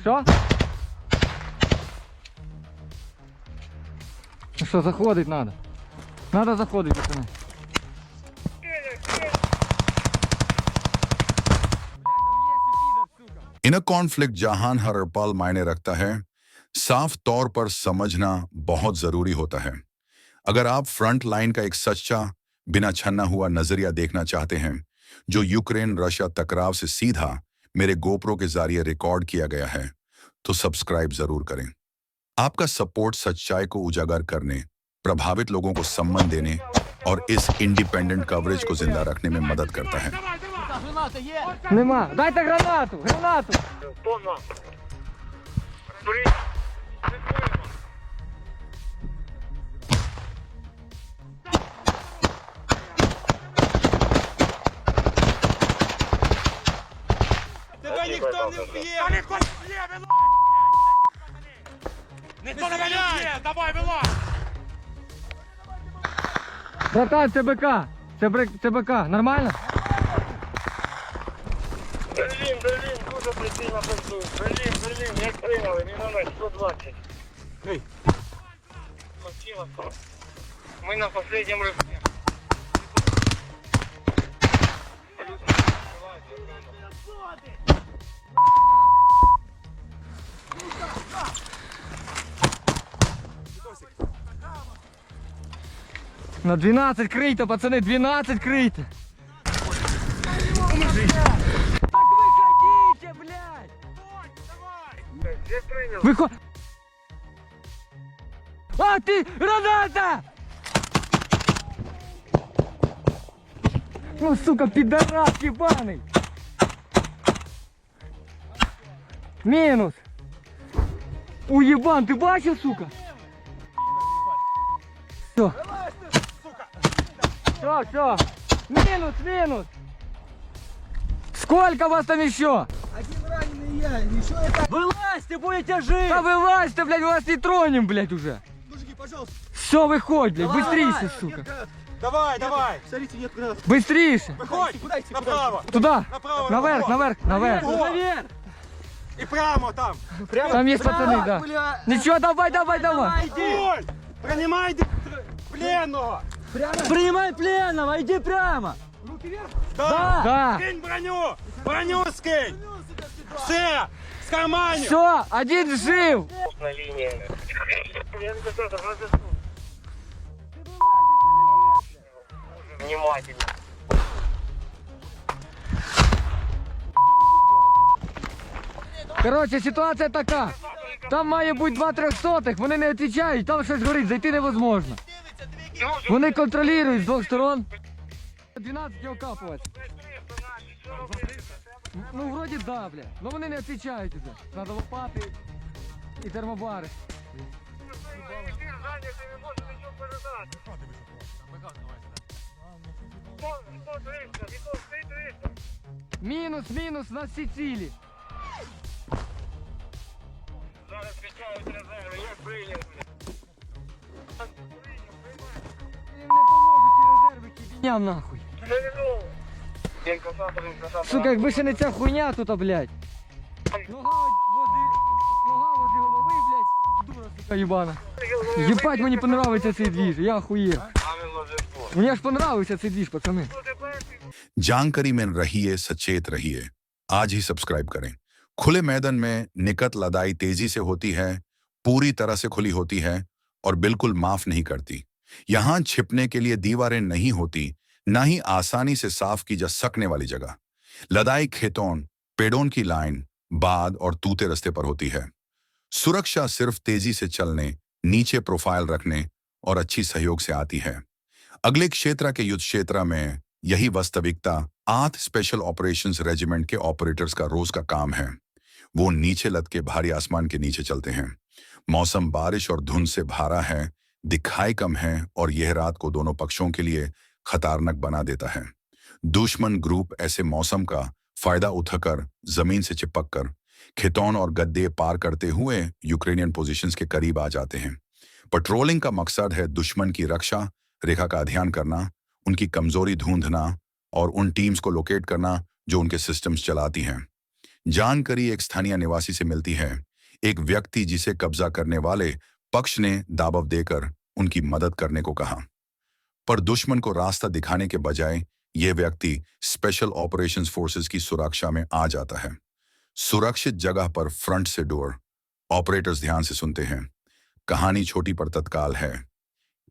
Що? Що, заходить надо? Надо заходить, пацани. Inner conflict जहां हर पल मायने रखता है, साफ तौर पर समझना बहुत जरूरी होता है। अगर आप फ्रंट लाइन का एक सच्चा बिना छन्ना हुआ नजरिया देखना चाहते हैं, जो यूक्रेन रशिया टकराव से सीधा मेरे गोप्रो के जरिए रिकॉर्ड किया गया है, तो सब्सक्राइब जरूर करें। आपका सपोर्ट सच्चाई को उजागर करने, प्रभावित लोगों को सम्मान देने और इस इंडिपेंडेंट कवरेज को जिंदा रखने में मदद करता है। Нема. Дайте гранату, гранату. Тебе ніхто не вб'є! Ніхто тебе не вб'є! Давай, вилазь! Братан, це БК. Це БК. Нормально? Берлін, дуже прицільно працює. Берлін, як прийняли, міномет 120. Ей. Хотіло. Ми на останньому рывке. На 12 крийте, пацани, 12 крийте. Так виходите, блядь! Де прийняли? Виход... А ти, граната! Ну, сука, підарас ебаний! Мінус! Уєбан, ти бачив, сука? Все. Все. Минус. Сколько вас там еще? Один раненый я, еще это... Вылазьте, будете жить! Да вылазьте, блядь, вас не тронем, блядь, уже. Мужики, пожалуйста. Все, выходь, блядь, быстрее, сука. Давай! Смотрите, нет гранат. Быстрее. Виходь! Куда идти? Направо! Туда. Направо! Наверх. Наверх! І прямо там! Там есть пацаны, да. Бля. Ничего, давай. Ой! Приймай пленного! Принимай пленного, иди прямо. Руки вверх. Да. Скинь броню! Броню скинь! Все! З карманів! Все, один жив. На лінії. Я не знаю, розісну. Внимательно. Короче, ситуація така. Там має бути 2 300-х, вони не відповідають, там щось горить, зайти невозможно. Вони контролюють з двох сторон. 12 його капувати. Ну, вроді да, бля. Ну вони не відповідають уже. Треба лопати і термобари. Мінус на всі цілі. Зараз качають резерви, як прийняли. Їм не поможуть ті резерви, кібіням нахуй. Сука, якби ще не ця хуйня тут, блядь. Нога возле голови, блядь. Дура, сука, єбана. Єбать, мені понравиться цей двіж, я охуєв. Мені аж понравився цей двіж, пацани. जानकारी में रहिए, सचेत रहिए। आज ही सब्सक्राइब करें। खुले मैदान में निकट लड़ाई तेजी से होती है, पूरी तरह से खुली होती है और बिल्कुल माफ नहीं करती। यहां छिपने के लिए दीवारें नहीं होती, ना ही आसानी से साफ की जा सकने वाली जगह। लड़ाई खेतों, पेड़ों की लाइन, बाद और तूते रास्ते पर होती है। सुरक्षा सिर्फ तेजी से चलने, नीचे प्रोफाइल रखने और अच्छी सहयोग से आती है। अगले क्षेत्र के युद्ध क्षेत्र में यही वास्तविकता 8 स्पेशल ऑपरेशंस रेजिमेंट के ऑपरेटर्स का रोज का काम है। वो नीचे लद के भारी आसमान के नीचे चलते हैं। मौसम बारिश और धुंध से भरा है, दिखाई कम है और यह रात को दोनों पक्षों के लिए खतरनाक बना देता है। दुश्मन ग्रुप ऐसे मौसम का फायदा उठाकर जमीन से चिपककर खितौन और गद्दे पार करते हुए यूक्रेनियन पोजीशंस के करीब आ जाते हैं। पेट्रोलिंग का मकसद है दुश्मन की रक्षा रेखा का अध्ययन करना, उनकी कमजोरी ढूंढना और उन टीम्स को लोकेट करना जो उनके सिस्टम्स चलाती हैं। जानकारी एक स्थानीय निवासी से मिलती है। एक व्यक्ति जिसे कब्जा करने वाले पक्ष ने दावव देकर उनकी मदद करने को कहा, पर दुश्मन को रास्ता दिखाने के बजाय यह व्यक्ति स्पेशल ऑपरेशंस फोर्सेस की सुरक्षा में आ जाता है। सुरक्षित जगह पर फ्रंट से डोर। ऑपरेटर्स ध्यान से सुनते हैं। कहानी छोटी पर तत्काल है।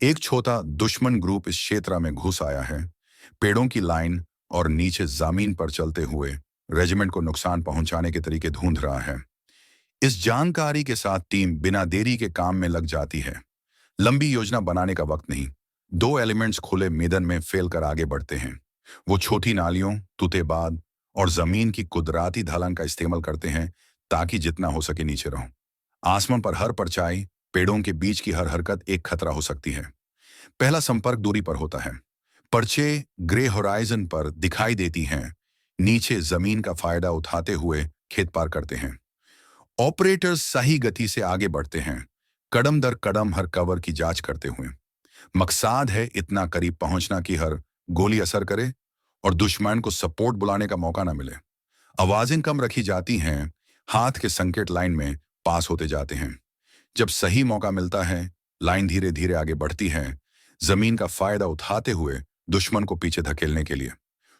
एक छोटा दुश्मन ग्रुप इस क्षेत्र में घुस आया है। पेड़ों की लाइन और नीचे जमीन पर चलते हुए रेजिमेंट को नुकसान पहुंचाने के तरीके ढूंढ रहा है। इस जानकारी के साथ टीम बिना देरी के काम में लग जाती है। लंबी योजना बनाने का वक्त नहीं। दो एलिमेंट्स खुले मैदान में फैल कर आगे बढ़ते हैं। वो छोटी नालियों, तुतेबाद और जमीन की कुदरती ढलान का इस्तेमाल करते हैं ताकि जितना हो सके नीचे रहो। आसमान पर हर परछाई, पेड़ों के बीच की हर हरकत एक खतरा हो सकती है। पहला संपर्क दूरी पर होता है। पर्चे ग्रे होराइजन पर दिखाई देती हैं। नीचे जमीन का फायदा उठाते हुए खेत पार करते हैं। ऑपरेटर्स सही गति से आगे बढ़ते हैं, कदम दर कदम हर कवर की जांच करते हुए। मकसद है इतना करीब पहुंचना कि हर गोली असर करे और दुश्मन को सपोर्ट बुलाने का मौका न मिले। आवाजें कम रखी जाती हैं। हाथ के संकेत लाइन में पास होते जाते हैं। जब सही मौका मिलता है, लाइन धीरे धीरे आगे बढ़ती है, जमीन का फायदा उठाते हुए दुश्मन को पीछे धकेलने के लिए।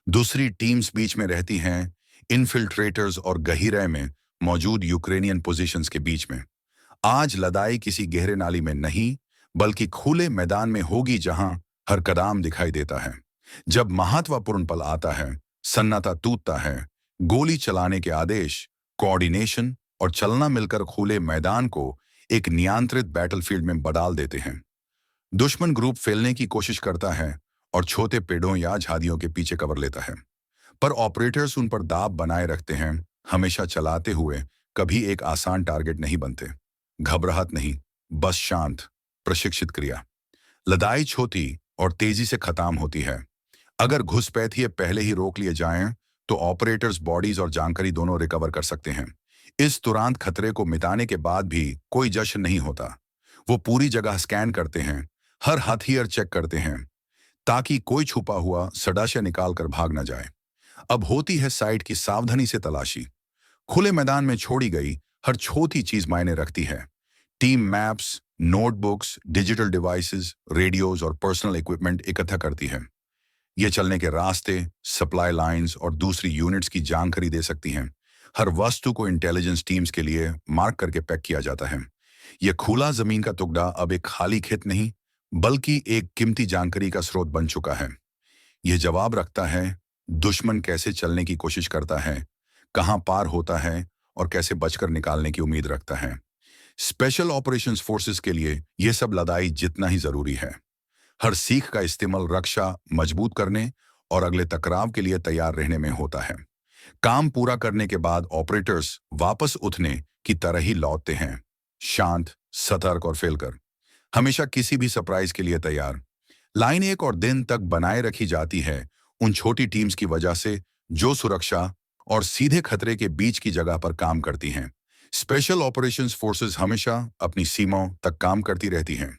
दूसरी टीम्स बीच में रहती हैं, इन्फिल्ट्रेटर्स और गहिरे में मौजूद यूक्रेनियन पोजीशंस के बीच में। आज लड़ाई किसी गहरे नाली में नहीं, बल्कि खुले मैदान में होगी जहां हर कदम दिखाई देता है। जब महत्वपूर्ण पल आता है, सन्नाटा टूटता है, गोली चलाने के आदेश, कोऑर्डिनेशन और चलना मिलकर खुले मैदान को एक नियंत्रित बैटलफील्ड में बदल देते हैं। दुश्मन ग्रुप फैलने की कोशिश करता है और छोटे पेड़ों या झाड़ियों के पीछे कवर लेता है, पर ऑपरेटर्स उन पर दाब बनाए रखते हैं, हमेशा चलाते हुए कभी एक आसान टारगेट नहीं बनते। घबराहट नहीं, बस शांत प्रशिक्षित क्रिया। लड़ाई छोटी और तेजी से खत्म होती है। अगर घुसपैठिए पहले ही रोक लिए जाएं, तो ऑपरेटर्स बॉडीज और जानकारी दोनों रिकवर कर सकते हैं। इस तुरंत खतरे को मिटाने के बाद भी कोई जश्न नहीं होता। वो पूरी जगह स्कैन करते हैं, हर हथियार चेक करते हैं, ताकि कोई छुपा हुआ सडाशा निकाल कर भाग न जाए। अब होती है साइट की सावधानी से तलाशी। खुले मैदान में छोड़ी गई हर छोटी चीज मायने रखती है। Team maps, notebooks, digital devices, radios और पर्सनल इक्विपमेंट इकट्ठा करती है। ये चलने के रास्ते, सप्लाई लाइंस और दूसरी यूनिट्स की जानकारी दे सकती हैं। हर वस्तु को इंटेलिजेंस टीम्स के लिए मार्क करके पैक किया जाता है। यह खुला जमीन का टुकड़ा अब एक खाली खेत नहीं, बल्कि एक कीमती जानकारी का स्रोत बन चुका है। यह जवाब रखता है दुश्मन कैसे चलने की कोशिश करता है, कहां पार होता है और कैसे बचकर निकालने की उम्मीद रखता है। स्पेशल ऑपरेशंस फोर्सेस के लिए यह सब लड़ाई जितना ही जरूरी है। हर सीख का इस्तेमाल रक्षा मजबूत करने और अगले टकराव के लिए तैयार रहने में होता है। काम पूरा करने के बाद ऑपरेटर्स वापस उठने की तरह ही लौटते हैं, शांत, सतर्क और फैलकर, हमेशा किसी भी सरप्राइज के लिए तैयार। लाइन एक और दिन तक बनाए रखी जाती है उन छोटी टीम्स की वजह से जो सुरक्षा और सीधे खतरे के बीच की जगह पर काम करती हैं। स्पेशल ऑपरेशंस फोर्सेस हमेशा अपनी सीमाओं तक काम करती रहती हैं।